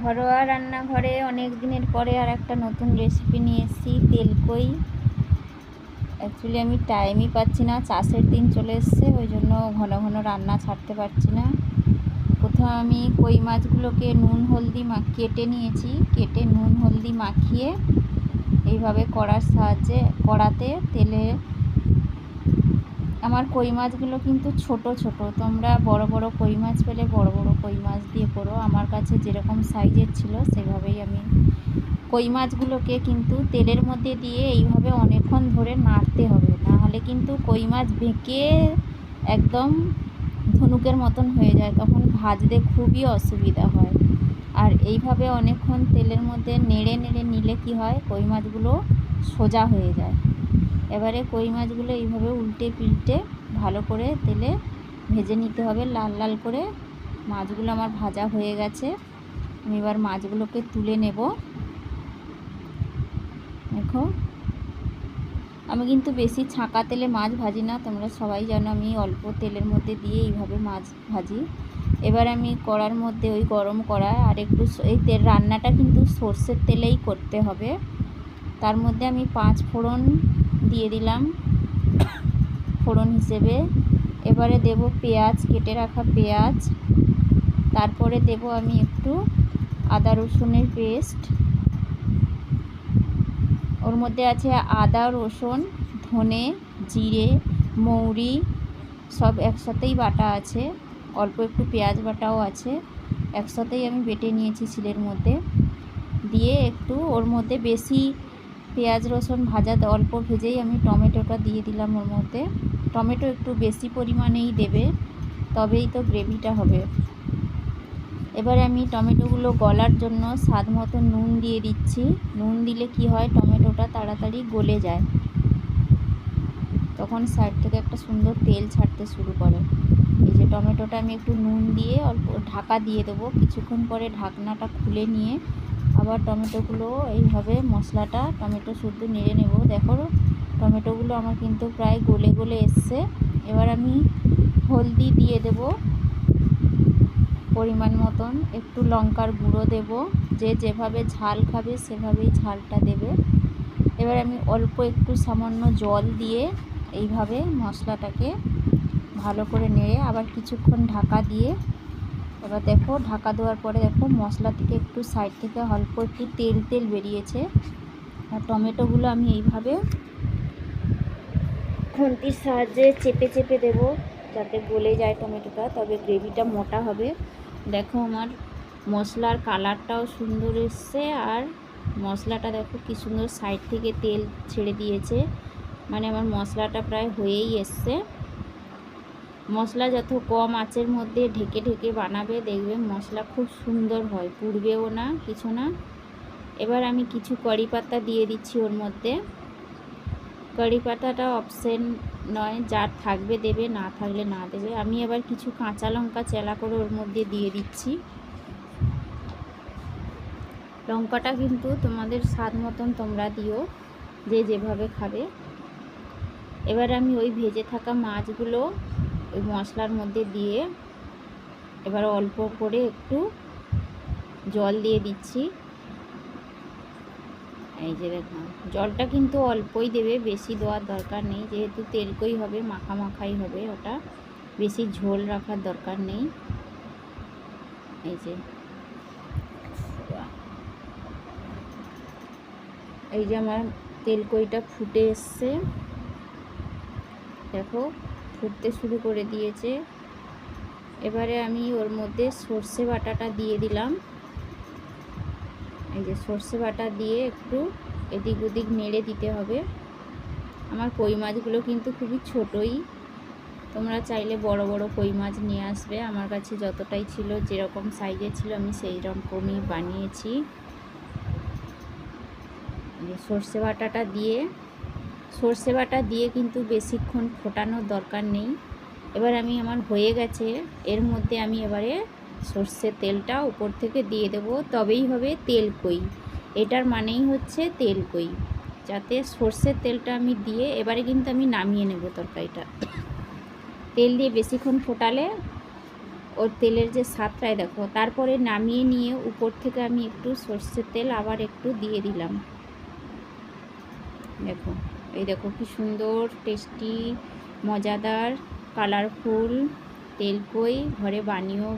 ঘরোয়া রান্নাঘরে অনেক দিনের পরে আর একটা নতুন রেসিপি নিয়ে এসেছি, তেলকই। অ্যাকচুয়ালি আমি টাইমই পাচ্ছি না, চাষের দিন চলে এসছে, ওই জন্য ঘন ঘন রান্না ছাড়তে পারছি না। প্রথমে আমি কই মাছগুলোকে নুন হলদি কেটে নিয়েছি, কেটে নুন হলদি মাখিয়ে এইভাবে কড়াতে তেলে। আমার কই মাছগুলো কিন্তু ছোট ছোট, তোমরা বড় বড় কই মাছ পেলে বড় বড় কই মাছ দিয়ে করো। আমার কাছে যেরকম সাইজের ছিল সেভাবেই আমি কই মাছগুলোকে কিন্তু তেলের মধ্যে দিয়ে এইভাবে অনেকক্ষণ ধরে নাড়তে হবে, না হলে কিন্তু কই মাছ বেঁকে একদম ধনুকের মতন হয়ে যায়, তখন ভাজতে খুবই অসুবিধা হয়। আর এইভাবে অনেকক্ষণ তেলের মধ্যে নেড়ে নেড়ে নিলে কি হয়, কই মাছগুলো সোজা হয়ে যায়। এবারে কই মাছগুলো এইভাবে উল্টে পিল্টে ভালো করে তেলে ভেজে নিতে হবে, লাল লাল করে। মাছগুলো আমার ভাজা হয়ে গেছে, আমি এবার মাছগুলোকে তুলে নেব। দেখো, আমি কিন্তু বেশি ছাঁকা তেলে মাছ ভাজি না, তোমরা সবাই জানো আমি অল্প তেলের মধ্যে দিয়ে এইভাবে মাছ ভাজি। এবার আমি কড়ার মধ্যে, ওই গরম কড়ায় আর একটু, এই রান্নাটা কিন্তু সর্ষের তেলেই করতে হবে। তার মধ্যে আমি 5 ফোড়ন দিয়ে দিলাম ফোড়ন হিসেবে। এবারে দেব পেঁয়াজ, কেটে রাখা পেঁয়াজ। তারপরে দেব আমি একটু আদা রসুনের পেস্ট। ওর মধ্যে আছে আদা রসুন, ধনে, জিরে, মৌরি সব একসাথেই বাটা আছে, অল্প একটু পেঁয়াজ বাটাও আছে, একসাথেই আমি বেটে নিয়েছি শিলের মধ্যে। দিয়ে একটু ওর মধ্যে বেশি পেঁয়াজ রসুন ভাজা অল্প ভেজেই আমি টমেটোটা দিয়ে দিলাম ওর মধ্যে। টমেটো একটু বেশি পরিমাণেই দেবে, তবেই তো গ্রেভিটা হবে। এবারে আমি টমেটোগুলো গলার জন্য স্বাদ মতো নুন দিয়ে দিচ্ছি। নুন দিলে কি হয়, টমেটোটা তাড়াতাড়ি গলে যায়, তখন সাইড থেকে একটা সুন্দর তেল ছাড়তে শুরু করে। এই যে টমেটোটা আমি একটু নুন দিয়ে অল্প ঢাকা দিয়ে দেবো, কিছুক্ষণ পরে ঢাকনাটা খুলে নিয়ে আবার টমেটোগুলো এইভাবে মশলাটা টমেটো শুদ্ধ নেড়ে নেব। দেখো, টমেটোগুলো আমার কিন্তু প্রায় গলে গলে এসছে। এবার আমি হলদি দিয়ে দেব পরিমাণ মতন, একটু লঙ্কার গুঁড়ো দেব, যে যেভাবে ঝাল খাবে সেভাবেই ঝালটা দেবে। এবার আমি অল্প একটু সামান্য জল দিয়ে এইভাবে মশলাটাকে ভালো করে নেড়ে আবার কিছুক্ষণ ঢাকা দিয়ে, এবার দেখো ঢাকা দেওয়ার পরে দেখো মশলা থেকে একটু সাইড থেকে অল্প একটু তেল তেল বেরিয়েছে। আর টমেটোগুলো আমি এইভাবে খুন্তির সাহায্যে চেপে চেপে দেবো যাতে গলে যায় টমেটোটা, তবে গ্রেভিটা মোটা হবে। দেখো আমার মশলার কালারটাও সুন্দর এসছে, আর মশলাটা দেখো কি সুন্দর সাইড থেকে তেল ছেড়ে দিয়েছে, মানে আমার মশলাটা প্রায় হয়েই এসছে। মশলা যত কম আঁচের মধ্যে ঢেকে ঢেকে বানাবে, দেখবে মশলা খুব সুন্দর হয়, পুড়বেও না কিছু না। এবার আমি কিছু কারি পাতা দিয়ে দিচ্ছি ওর মধ্যে। কারি পাতাটা অপশন নয়, যার থাকবে দেবে, না থাকলে না দেবে। আমি এবার কিছু কাঁচা লঙ্কা চেলা করে ওর মধ্যে দিয়ে দিচ্ছি। লঙ্কাটা কিন্তু তোমাদের স্বাদ মতন তোমরা দিও, যে যেভাবে খাবে। এবার আমি ওই ভেজে থাকা মাছগুলো ওই মশলার মধ্যে দিয়ে এবার অল্প করে একটু জল দিয়ে দিচ্ছি। এই যে দেখো, জলটা কিন্তু অল্পই দেবে, বেশি দেওয়ার দরকার নেই, যেহেতু তেলকই হবে, মাখা মাখাই হবে, ওটা বেশি ঝোল রাখার দরকার নেই। এই যে আমার তেলকইটা ফুটে এসছে, দেখো ফুটতে শুরু করে দিয়েছে। এবারে আমি ওর মধ্যে সর্ষে বাটাটা দিয়ে দিলাম। এই যে সর্ষে বাটা দিয়ে একটু এদিক ওদিক নেড়ে দিতে হবে। আমার কই মাছগুলো কিন্তু খুবই ছোটই, তোমরা চাইলে বড় বড় কই মাছ নিয়ে আসবে। আমার কাছে যতটাই ছিল, যেরকম সাইজের ছিল আমি সেই রকমই বানিয়েছি। সর্ষে বাটা দিয়ে কিন্তু বেশিক্ষণ ফোটানোর দরকার নেই। এবার আমার হয়ে গেছে, এর মধ্যে আমি এবারে সর্ষের তেলটা উপর থেকে দিয়ে দেব, তবেই হবে তেলকই। এটার মানেই হচ্ছে তেলকই। যাতে সর্ষের তেলটা আমি দিয়ে এবারে কিন্তু আমি নামিয়ে নেব তরকারিটা। তেল দিয়ে বেশিক্ষণ ফোটালে ওর তেলের যে স্বাদটাই দেখো। তারপরে নামিয়ে নিয়ে উপর থেকে আমি একটু সর্ষের তেল আবার একটু দিয়ে দিলাম। দেখো, এই দেখো কি সুন্দর টেস্টি, মজাদার, কালারফুল তেলকই ঘরে বানিয়েও